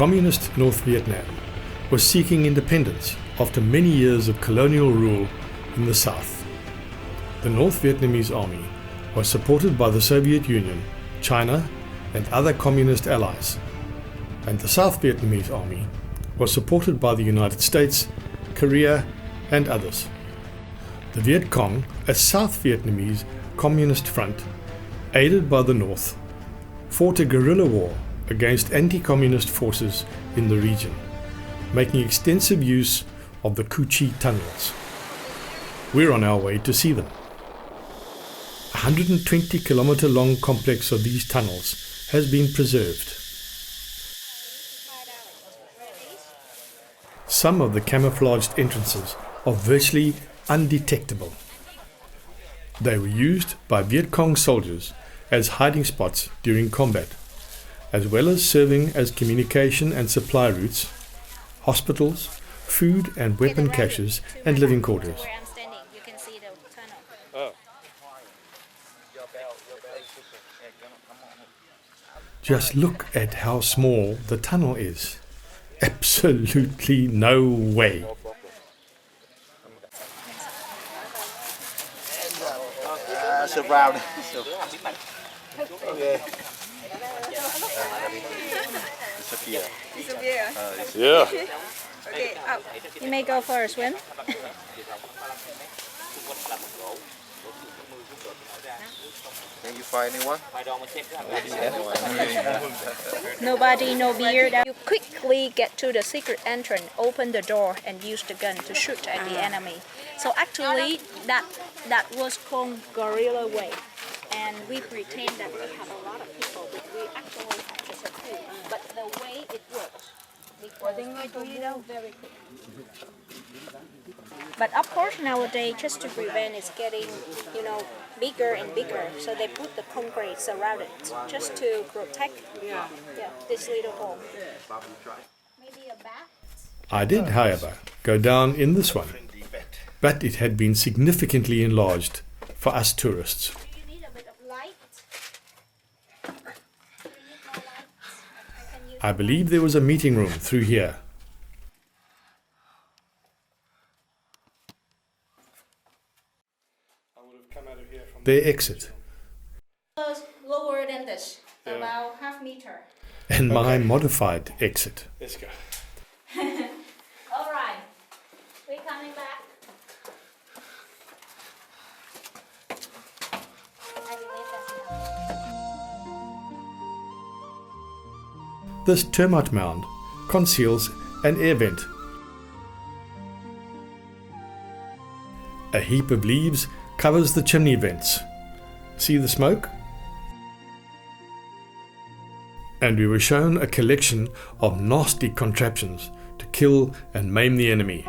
Communist North Vietnam was seeking independence after many years of colonial rule in the south. The North Vietnamese army was supported by the Soviet Union, China, and other communist allies, and the South Vietnamese army was supported by the United States, Korea, and others. The Viet Cong, a South Vietnamese communist front, aided by the North, fought a guerrilla war against anti-communist forces in the region, making extensive use of the Cu Chi tunnels. We're on our way to see them. A 120-kilometer long complex of these tunnels has been preserved. Some of the camouflaged entrances are virtually undetectable. They were used by Viet Cong soldiers as hiding spots during combat, as well as serving as communication and supply routes, hospitals, food and weapon caches, and living quarters. Just look at how small the tunnel is. Absolutely no way. Yeah. Okay, up. You may go for a swim. Can you find anyone? Nobody, no beard. You quickly get to the secret entrance, open the door, and use the gun to shoot at the enemy. So actually, that was called guerrilla way, and we pretend that we have a lot of people, but we actually have just a few. But the way it works, because people move very quick. But of course nowadays, just to prevent it getting, bigger and bigger, so they put the concrete around it, just to protect this little hole. Maybe a bat? I did, however, go down in this one, but it had been significantly enlarged for us tourists. Do you need a bit of light? Do you need more light? I believe there was a meeting room through here. Their exit. Lower than this, about half meter. And my modified exit. Let's go. All right, we're coming back. I believe that's enough. This termite mound conceals an air vent. A heap of leaves covers the chimney vents. See the smoke? And we were shown a collection of nasty contraptions to kill and maim the enemy.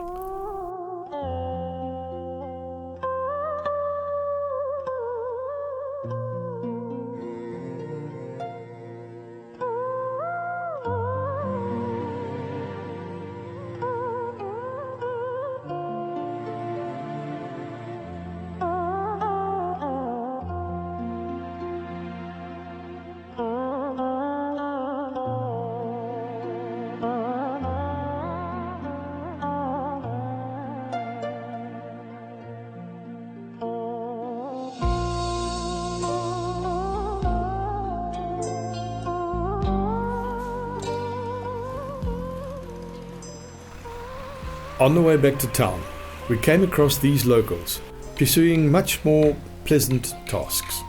On the way back to town, we came across these locals, pursuing much more pleasant tasks.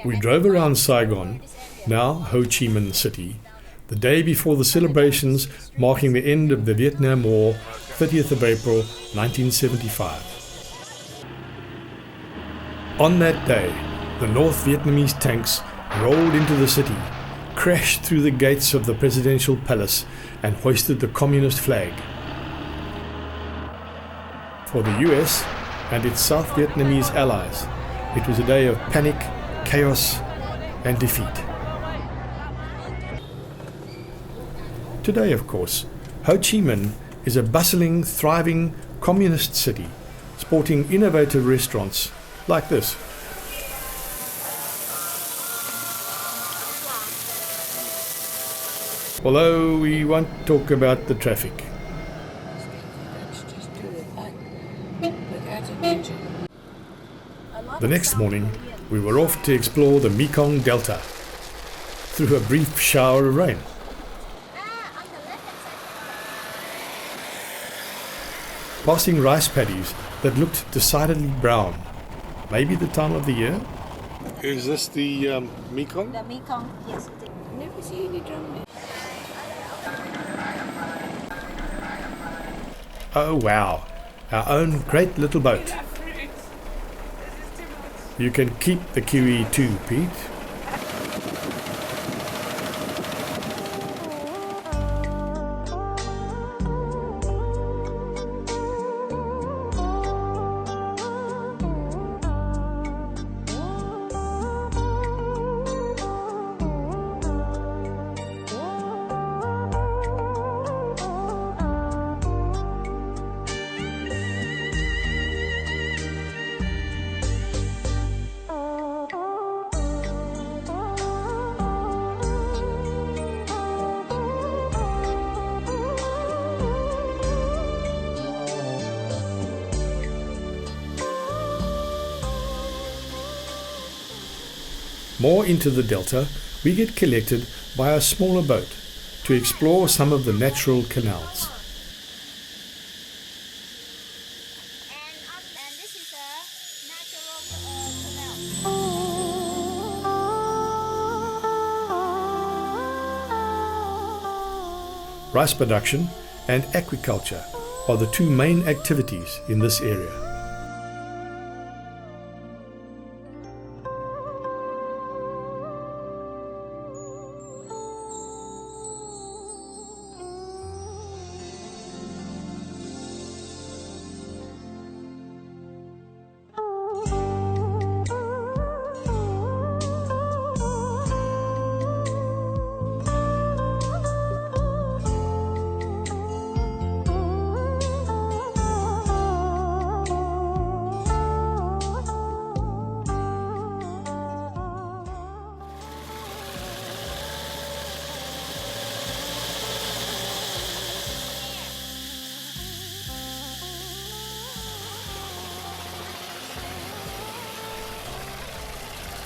We drove around Saigon, now Ho Chi Minh City, the day before the celebrations marking the end of the Vietnam War, 30th of April 1975. On that day, the North Vietnamese tanks rolled into the city, crashed through the gates of the presidential palace and hoisted the communist flag. For the US and its South Vietnamese allies, it was a day of panic, chaos, and defeat. Today, of course, Ho Chi Minh is a bustling, thriving communist city, sporting innovative restaurants like this. Although we won't talk about the traffic. The next morning, we were off to explore the Mekong Delta through a brief shower of rain. Passing rice paddies that looked decidedly brown. Maybe the time of the year? Is this the Mekong? The Mekong, yes. Never see any drum. Oh wow, our own great little boat. You can keep the kiwi too, Pete. More into the delta, we get collected by a smaller boat to explore some of the natural canals. And this is a natural canal. Rice production and aquaculture are the two main activities in this area.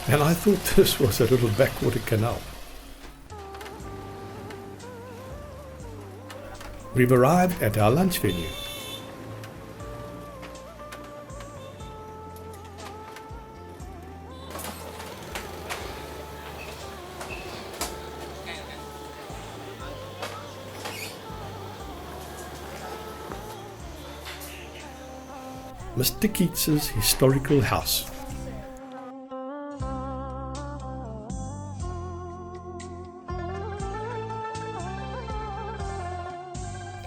And I thought this was a little backwater canal. We've arrived at our lunch venue. Mr. Keats's historical house.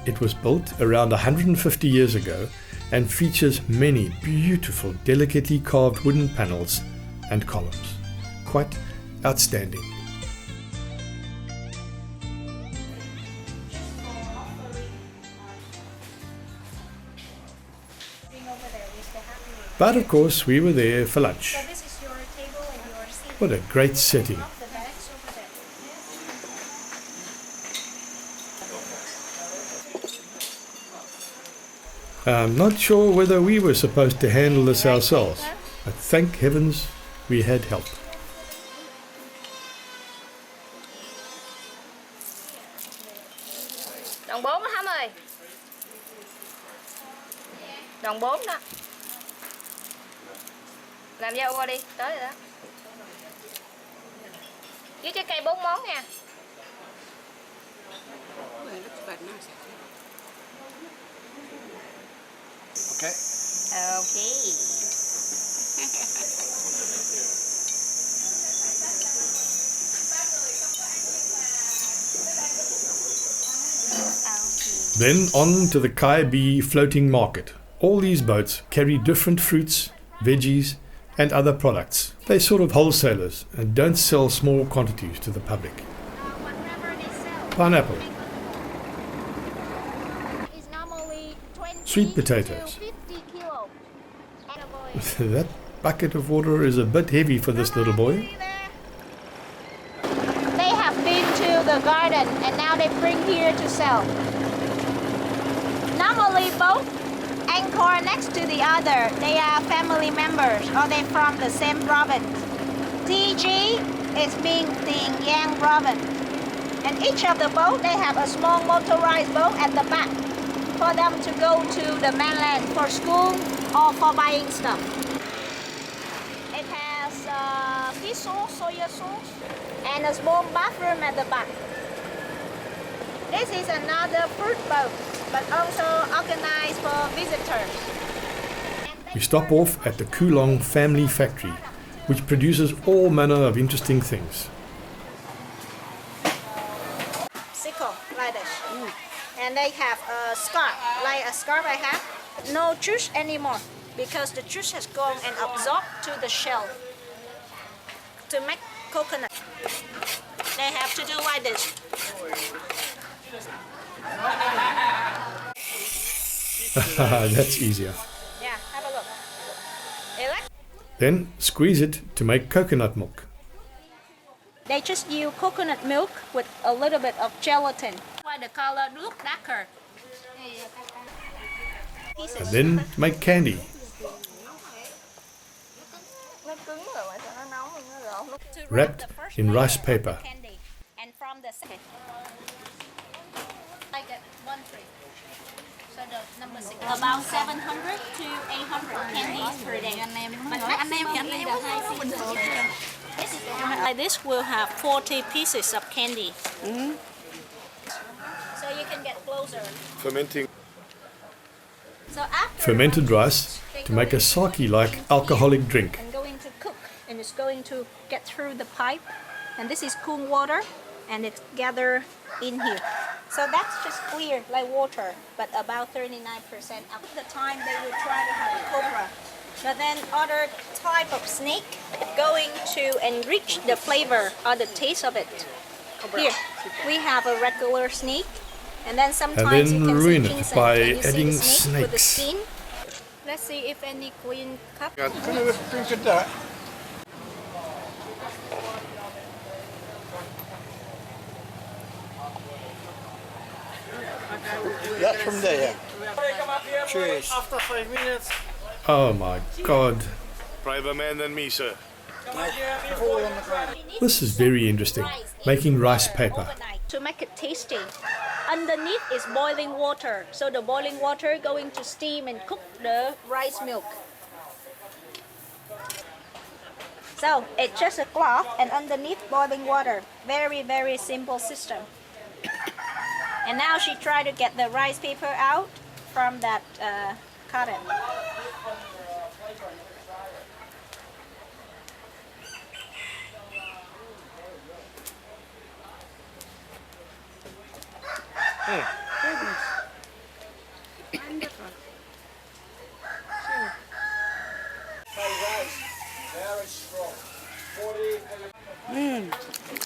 It was built around 150 years ago and features many beautiful, delicately carved wooden panels and columns. Quite outstanding. But of course, we were there for lunch. So this is your table and your seat. What a great setting. The bags over there. I'm not sure whether we were supposed to handle this ourselves, but thank heavens we had help. Đồng 4 đó Thắm ơi. Đồng 4 đó. Làm dâu qua đi, tới rồi đó. Với trái cây 4 món nha. Okay. Okay. Then on to the Kai B floating market. All these boats carry different fruits, veggies and other products. They're sort of wholesalers and don't sell small quantities to the public. Pineapple, sweet potatoes. That bucket of water is a bit heavy for this little boy. They have been to the garden and now they bring here to sell. Normally both anchor next to the other. They are family members or they're from the same province. TG is being the Yang province. And each of the boat, they have a small motorized boat at the back for them to go to the mainland for school or for buying stuff. It has fish sauce, soya sauce, and a small bathroom at the back. This is another fruit boat, but also organized for visitors. We stop off at the Kulong family factory, which produces all manner of interesting things. Sickle, like this. And they have a scarf, like a scarf I have. No juice anymore, because the juice has gone and absorbed to the shell. To make coconut, they have to do like this. That's easier. Yeah, have a look. Then squeeze it to make coconut milk. They just use coconut milk with a little bit of gelatin. Why the color look darker. And then make candy. Wrapped in rice paper. And from the second, I get 1 tree. So the number 6. About 700 to 800 candies per day. Like this will have 40 pieces of candy. So you can get closer. Fermenting. So after Fermented rice to make a sake-like alcoholic drink. and going to cook, and it's going to get through the pipe, and this is cool water and it's gathered in here, so that's just clear like water, but about 39%. At the time they will try to have cobra, but then other type of snake going to enrich the flavor or the taste of it. Here we have a regular snake, and then sometimes then you can ruin see it ginseng. by Can you see adding the snake with the snakes. skin? Let's see if any queen cup. That's from there. Cheers. After 5 minutes. Oh my God. Braver man than me, sir. Fall on the ground. This is very interesting. Making rice paper. To make it tasty. Underneath is boiling water, so the boiling water going to steam and cook the rice milk. So it's just a cloth and underneath boiling water. Very, very simple system. And now she tried to get the rice paper out from that cotton.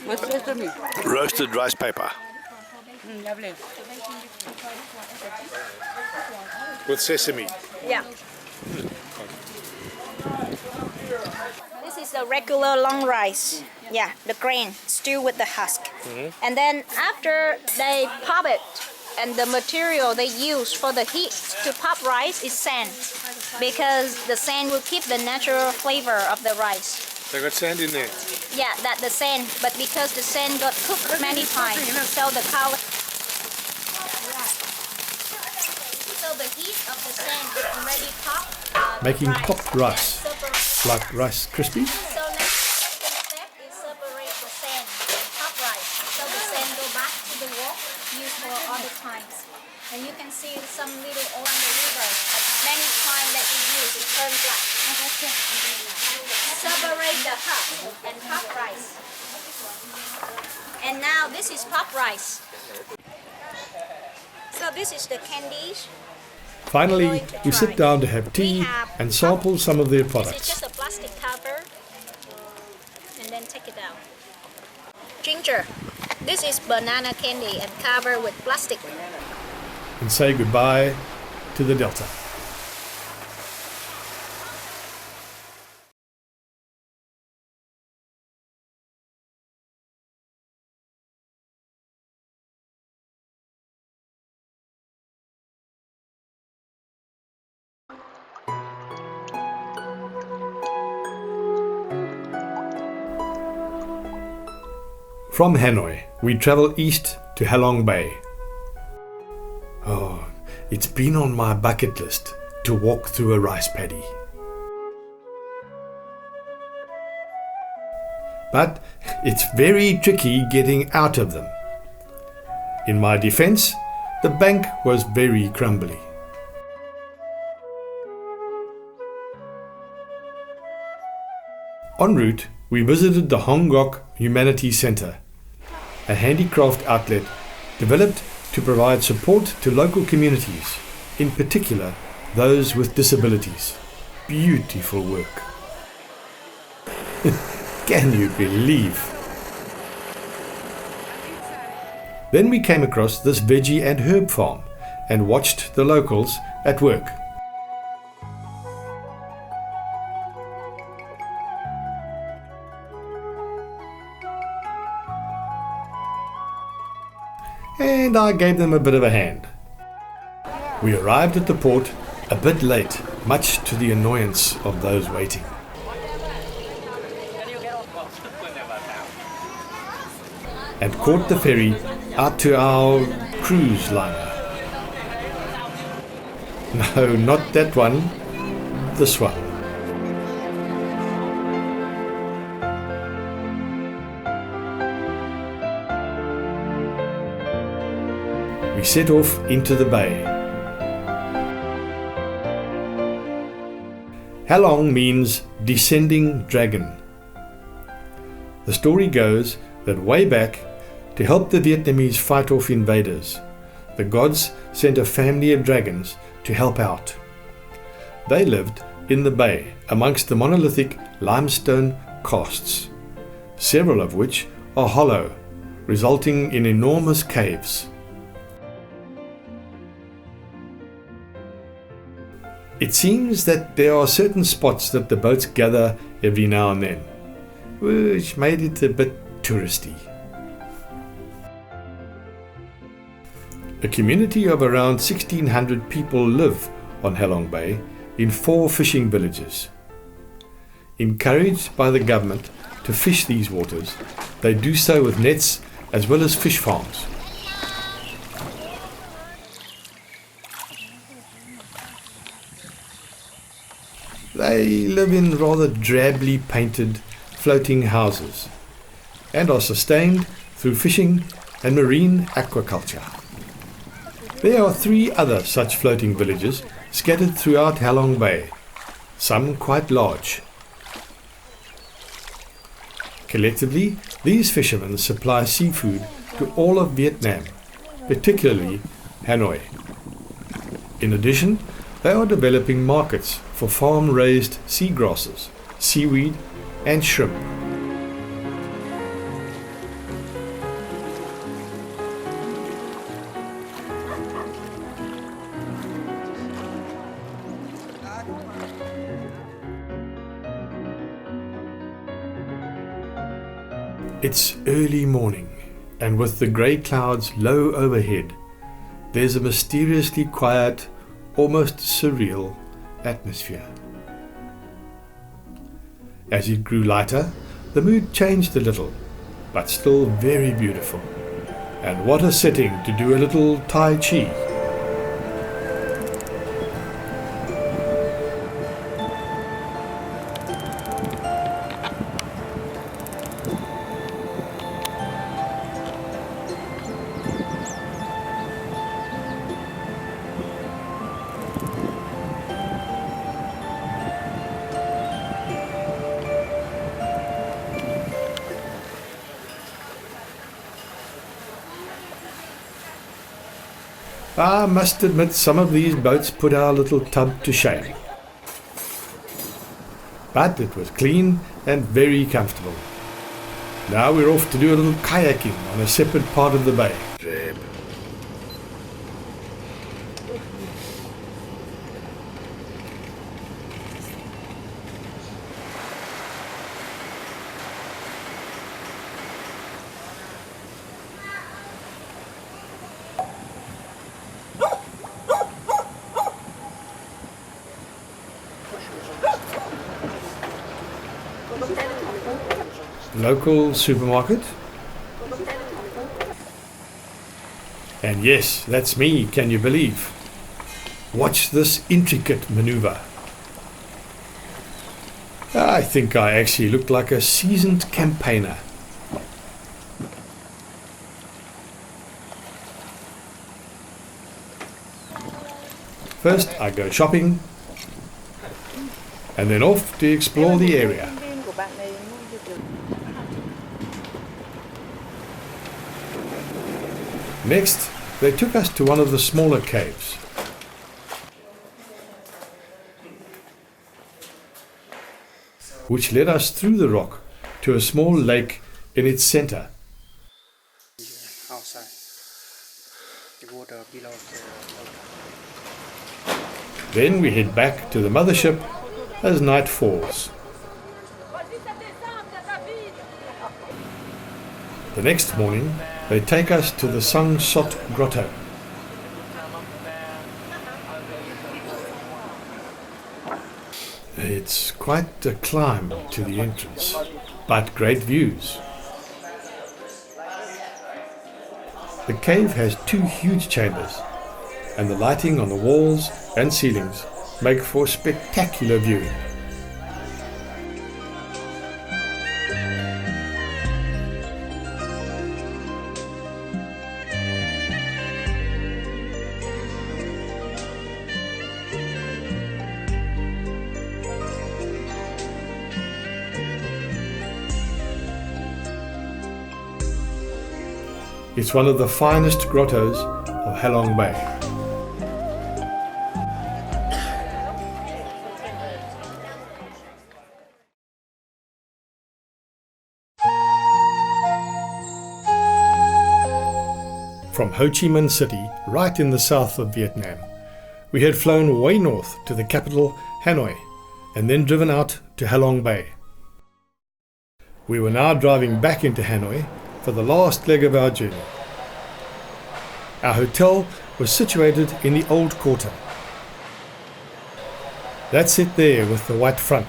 What's sesame? Roasted rice paper. Lovely. With sesame. Yeah. This is the regular long rice. Yeah, the grain, stew with the husk. And then after they pop it, and the material they use for the heat to pop rice is sand, because the sand will keep the natural flavor of the rice. They got sand in there. Yeah, that the sand, but because the sand got cooked many times, so the color. So the heat of the sand is already popped. Making popped rice. Like Rice Krispies. So next step is separate the sand and pop rice. So the sand go back to the wok, used for other times. And you can see some little on the river. Many times that you use, it turns black. Separate the husk and pop rice. And now this is pop rice. So this is the candies. Finally, we sit down to have tea We have and sample some of their This is products. just a plastic cover. And then take it out. Ginger. This is banana candy and covered with plastic. And say goodbye to the Delta. From Hanoi, we travel east to Halong Bay. Oh, it's been on my bucket list to walk through a rice paddy. But it's very tricky getting out of them. In my defense, the bank was very crumbly. En route, we visited the Hong Kong Humanities Centre, a handicraft outlet developed to provide support to local communities, in particular those with disabilities. Beautiful work. Can you believe? Then we came across this veggie and herb farm and watched the locals at work. And I gave them a bit of a hand. We arrived at the port a bit late, much to the annoyance of those waiting. And caught the ferry out to our cruise liner. No, not that one, this one. We set off into the bay. Halong means descending dragon. The story goes that way back, to help the Vietnamese fight off invaders, the gods sent a family of dragons to help out. They lived in the bay amongst the monolithic limestone casts, several of which are hollow, resulting in enormous caves. It seems that there are certain spots that the boats gather every now and then, which made it a bit touristy. A community of around 1,600 people live on Halong Bay in 4 fishing villages. Encouraged by the government to fish these waters, they do so with nets as well as fish farms. They live in rather drably painted floating houses and are sustained through fishing and marine aquaculture. There are 3 other such floating villages scattered throughout Halong Bay, some quite large. Collectively, these fishermen supply seafood to all of Vietnam, particularly Hanoi. In addition, they are developing markets for farm-raised seagrasses, seaweed and shrimp. It's early morning, and with the grey clouds low overhead, there's a mysteriously quiet, almost surreal atmosphere. As it grew lighter, the mood changed a little, but still very beautiful. And what a setting to do a little Tai Chi. I must admit some of these boats put our little tub to shame. But it was clean and very comfortable. Now we're off to do a little kayaking on a separate part of the bay. Local supermarket. And yes, that's me, can you believe? Watch this intricate maneuver. I think I actually look like a seasoned campaigner. First I go shopping and then off to explore the area. Next, they took us to one of the smaller caves. Which led us through the rock to a small lake in its center. Outside. The water below Then we head back to the mothership as night falls. The next morning, they take us to the Sang Sot Grotto. It's quite a climb to the entrance, but great views. The cave has 2 huge chambers, and the lighting on the walls and ceilings make for spectacular viewing. It's one of the finest grottos of Halong Bay. From Ho Chi Minh City, right in the south of Vietnam, we had flown way north to the capital, Hanoi, and then driven out to Halong Bay. We were now driving back into Hanoi for the last leg of our journey. Our hotel was situated in the old quarter. That's it there with the white front.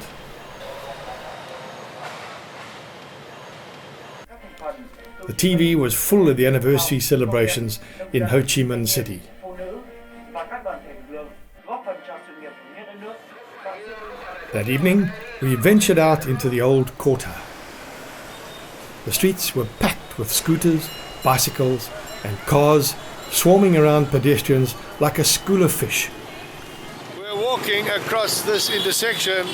The TV was full of the anniversary celebrations in Ho Chi Minh City. That evening, we ventured out into the old quarter. The streets were packed with scooters, bicycles, and cars swarming around pedestrians like a school of fish. We're walking across this intersection.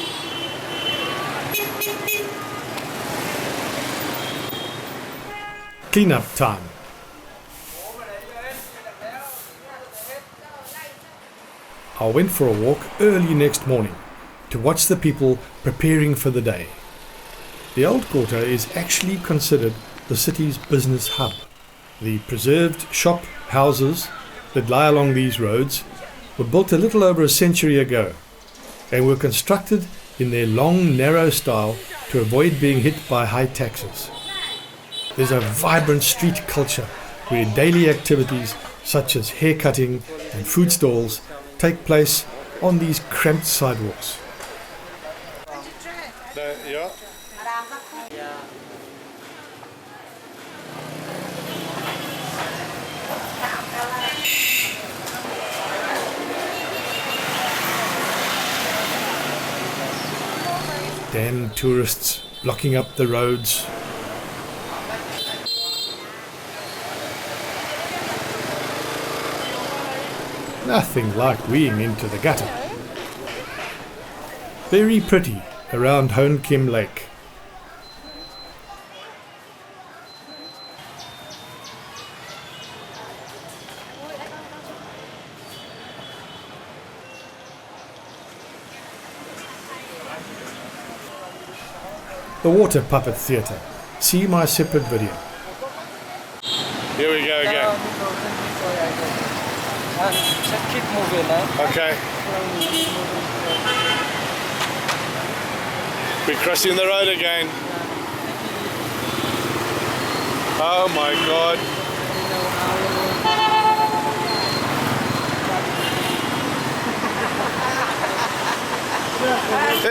Clean-up time. I went for a walk early next morning to watch the people preparing for the day. The old quarter is actually considered the city's business hub. The preserved shop houses that lie along these roads were built a little over a century ago and were constructed in their long, narrow style to avoid being hit by high taxes. There's a vibrant street culture where daily activities such as haircutting and food stalls take place on these cramped sidewalks. Yeah. Damn tourists blocking up the roads. Nothing like weeing into the gutter. Very pretty around Hon Kim Lake. the Water Puppet Theatre. See my separate video. Here we go again. Just keep moving, huh? Okay. We're crossing the road again. Oh my God.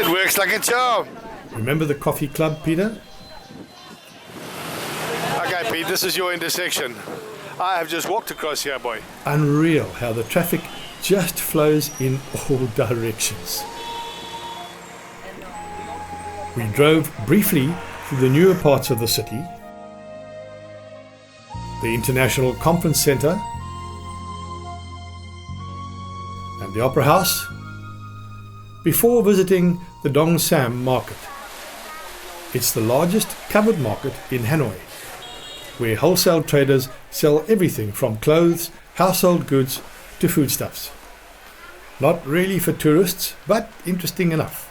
It works like a charm. Remember the coffee club, Peter? Okay, Pete, this is your intersection. I have just walked across here, boy. Unreal how the traffic just flows in all directions. We drove briefly through the newer parts of the city, the International Conference Centre, and the Opera House, before visiting the Dong Sam Market. It's the largest covered market in Hanoi, where wholesale traders sell everything from clothes, household goods to foodstuffs. Not really for tourists, but interesting enough.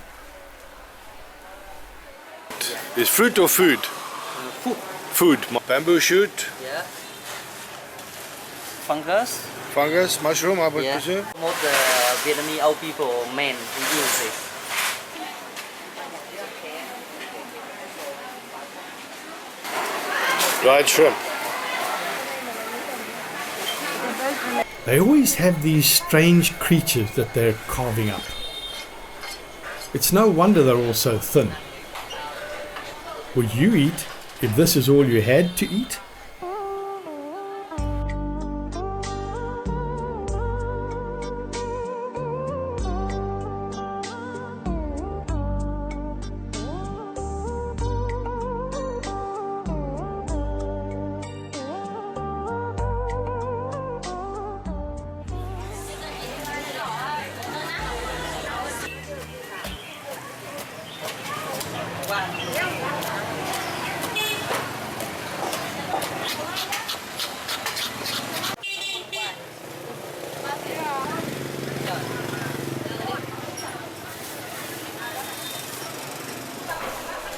Is fruit or food? Food. Food. Bamboo shoot, Yeah. Fungus. fungus, mushroom, I would Yeah. presume. Most Vietnamese old people, men, who use it. Dried shrimp. They always have these strange creatures that they're carving up. It's no wonder they're all so thin. Would you eat if this is all you had to eat?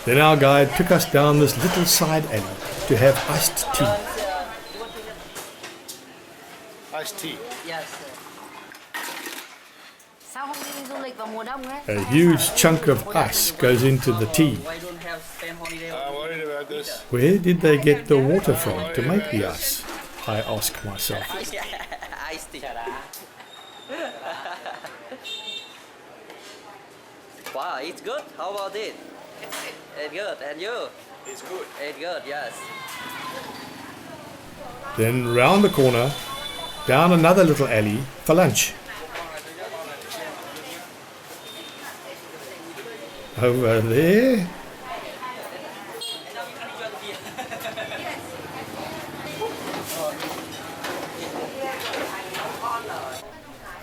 Then our guide took us down this little side alley to have iced tea. Iced tea. Yes. Sao không đi du lịch vào mùa đông ấy? A huge chunk of ice goes into the tea. Why don't have spend holiday? I'm worried about this. Where did they get the water from to make the ice? I ask myself. Ice tea. Wow, it's good. How about it? It's good. And you? It's good. It's good, yes. Then round the corner, down another little alley for lunch. Over there,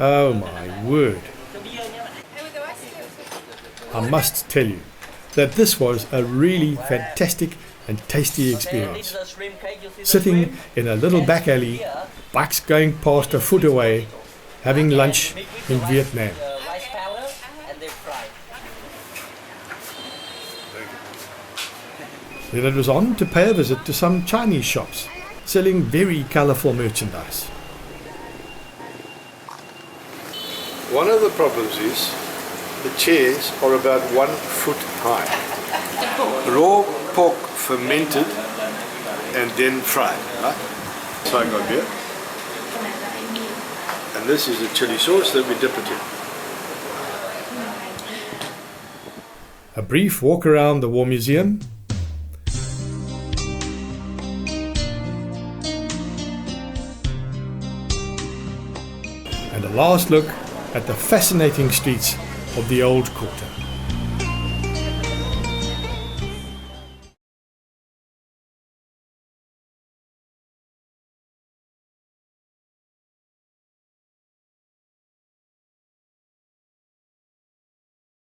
oh my word. I must tell you that this was a really fantastic and tasty experience. The shrimp cake, you see the Sitting shrimp? in a little back alley, bikes going past a foot away, having lunch in Vietnam. Rice powder and they fry. Then it was on to pay a visit to some Chinese shops, selling very colourful merchandise. One of the problems is the chairs are about 1 foot high. Raw pork fermented and then fried, right? So I got beer. And this is the chili sauce that we dip it in. A brief walk around the War Museum, and a last look at the fascinating streets of the old quarter.